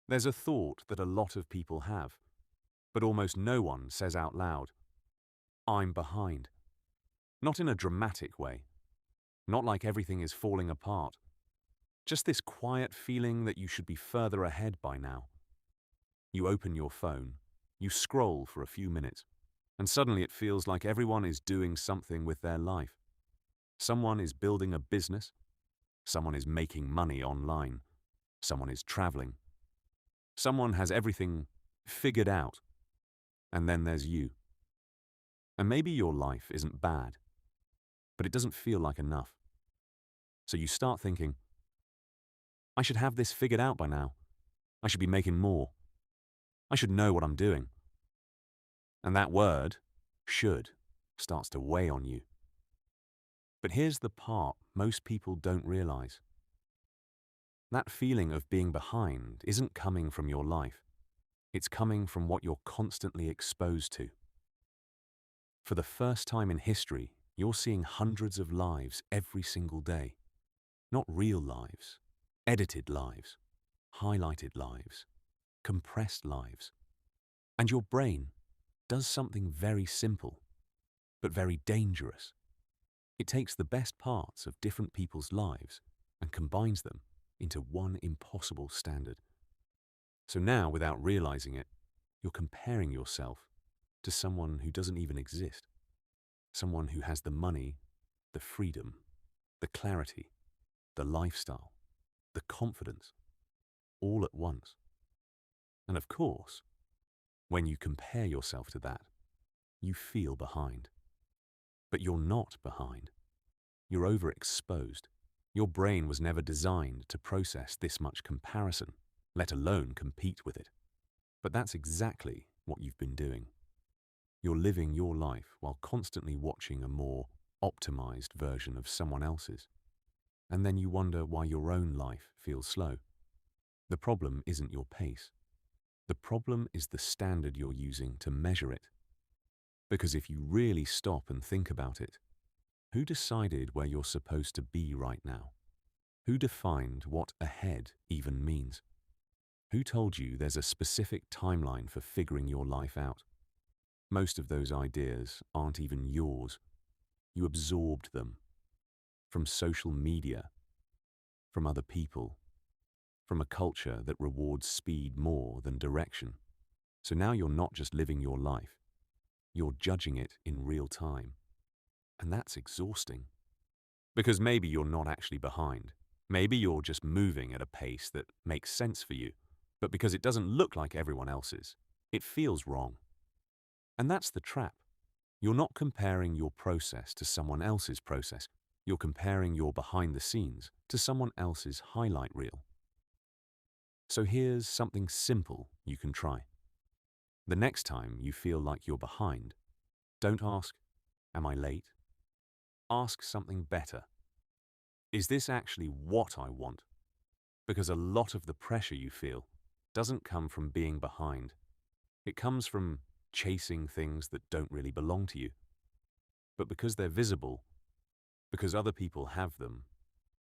There's a thought that a lot of people have, but almost no one says out loud, I'm behind. Not in a dramatic way, not like everything is falling apart. Just this quiet feeling that you should be further ahead by now. You open your phone, you scroll for a few minutes, and suddenly it feels like everyone is doing something with their life. Someone is building a business, someone is making money online, someone is traveling, someone has everything figured out, and then there's you. And maybe your life isn't bad, but it doesn't feel like enough. So you start thinking, I should have this figured out by now. I should be making more. I should know what I'm doing. And that word, should, starts to weigh on you. But here's the part most people don't realize. That feeling of being behind isn't coming from your life. It's coming from what you're constantly exposed to. For the first time in history, you're seeing hundreds of lives every single day. Not real lives, edited lives, highlighted lives, compressed lives. And your brain does something very simple, but very dangerous. It takes the best parts of different people's lives and combines them into one impossible standard. So now, without realizing it, you're comparing yourself to someone who doesn't even exist. Someone who has the money, the freedom, the clarity, the lifestyle, the confidence, all at once. And of course, when you compare yourself to that, you feel behind. But you're not behind. You're overexposed. Your brain was never designed to process this much comparison, let alone compete with it. But that's exactly what you've been doing. You're living your life while constantly watching a more optimized version of someone else's. And then you wonder why your own life feels slow. The problem isn't your pace. The problem is the standard you're using to measure it. Because if you really stop and think about it, who decided where you're supposed to be right now? Who defined what ahead even means? Who told you there's a specific timeline for figuring your life out? Most of those ideas aren't even yours. You absorbed them from social media, from other people, from a culture that rewards speed more than direction. So now you're not just living your life, you're judging it in real time. And that's exhausting. Because maybe you're not actually behind. Maybe you're just moving at a pace that makes sense for you. But because it doesn't look like everyone else's, it feels wrong. And that's the trap. You're not comparing your process to someone else's process. You're comparing your behind the scenes to someone else's highlight reel. So here's something simple you can try. The next time you feel like you're behind, don't ask, am I late? Ask something better. Is this actually what I want? Because a lot of the pressure you feel doesn't come from being behind. It comes from chasing things that don't really belong to you. But because they're visible, because other people have them,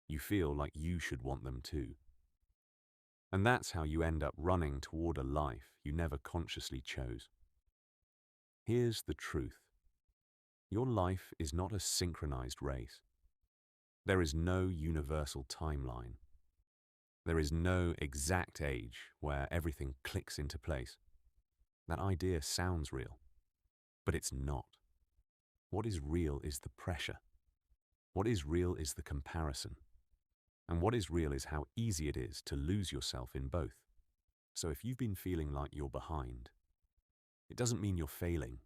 you feel like you should want them too. And that's how you end up running toward a life you never consciously chose. Here's the truth. Your life is not a synchronized race. There is no universal timeline. There is no exact age where everything clicks into place. That idea sounds real, but it's not. What is real is the pressure. What is real is the comparison. And what is real is how easy it is to lose yourself in both. So if you've been feeling like you're behind, it doesn't mean you're failing.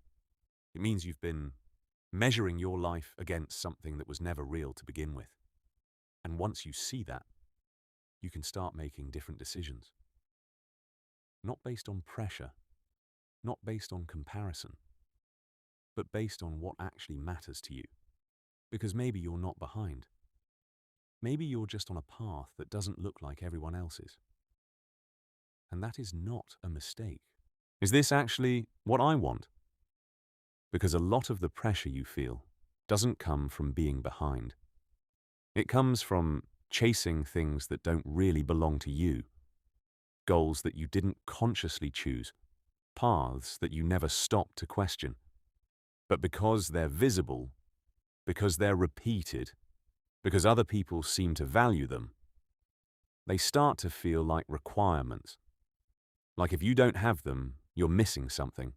It means you've been measuring your life against something that was never real to begin with. And once you see that, you can start making different decisions. Not based on pressure, not based on comparison, but based on what actually matters to you. Because maybe you're not behind. Maybe you're just on a path that doesn't look like everyone else's. And that is not a mistake. Is this actually what I want? Because a lot of the pressure you feel doesn't come from being behind. It comes from chasing things that don't really belong to you. goals that you didn't consciously choose, paths that you never stopped to question. But because they're visible, because they're repeated, because other people seem to value them, they start to feel like requirements. Like if you don't have them, you're missing something.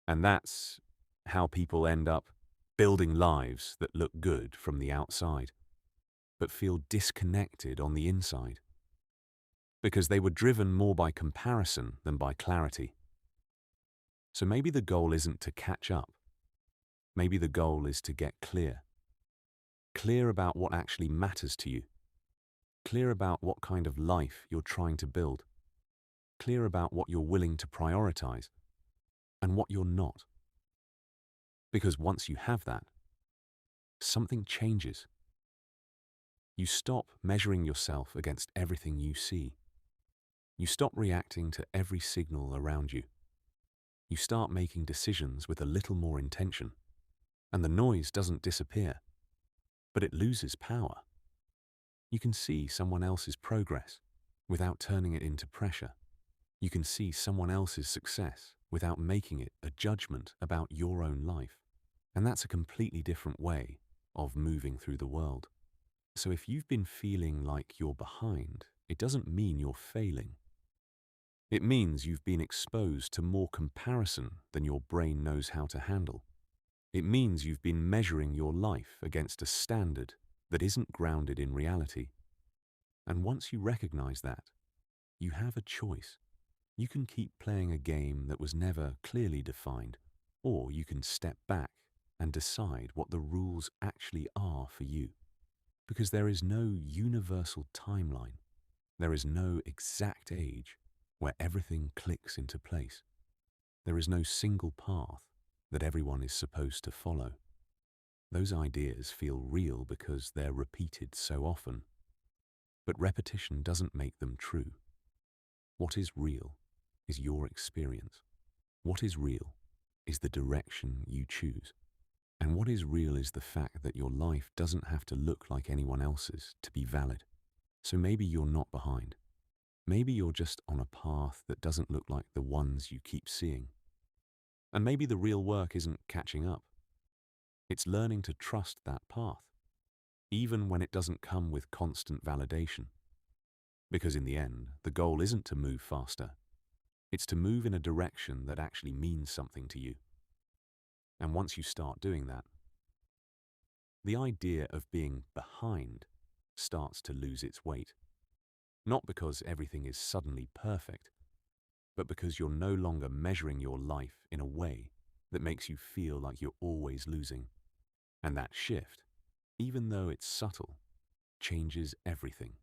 And that's how people end up building lives that look good from the outside, but feel disconnected on the inside. Because they were driven more by comparison than by clarity. So maybe the goal isn't to catch up. Maybe the goal is to get clear. Clear about what actually matters to you. Clear about what kind of life you're trying to build. Clear about what you're willing to prioritize and what you're not. Because once you have that, something changes. You stop measuring yourself against everything you see. You stop reacting to every signal around you. You start making decisions with a little more intention. And the noise doesn't disappear, but it loses power. You can see someone else's progress without turning it into pressure. You can see someone else's success without making it a judgment about your own life. And that's a completely different way of moving through the world. So if you've been feeling like you're behind, it doesn't mean you're failing. It means you've been exposed to more comparison than your brain knows how to handle. It means you've been measuring your life against a standard that isn't grounded in reality. And once you recognize that, you have a choice. You can keep playing a game that was never clearly defined, or you can step back and decide what the rules actually are for you. Because there is no universal timeline. There is no exact age where everything clicks into place. There is no single path that everyone is supposed to follow. Those ideas feel real because they're repeated so often. But repetition doesn't make them true. What is real is your experience. What is real is the direction you choose. And what is real is the fact that your life doesn't have to look like anyone else's to be valid. So maybe you're not behind. Maybe you're just on a path that doesn't look like the ones you keep seeing. And maybe the real work isn't catching up. It's learning to trust that path, even when it doesn't come with constant validation. Because in the end, the goal isn't to move faster. It's to move in a direction that actually means something to you. And once you start doing that, the idea of being behind starts to lose its weight. Not because everything is suddenly perfect, but because you're no longer measuring your life in a way that makes you feel like you're always losing. And that shift, even though it's subtle, changes everything.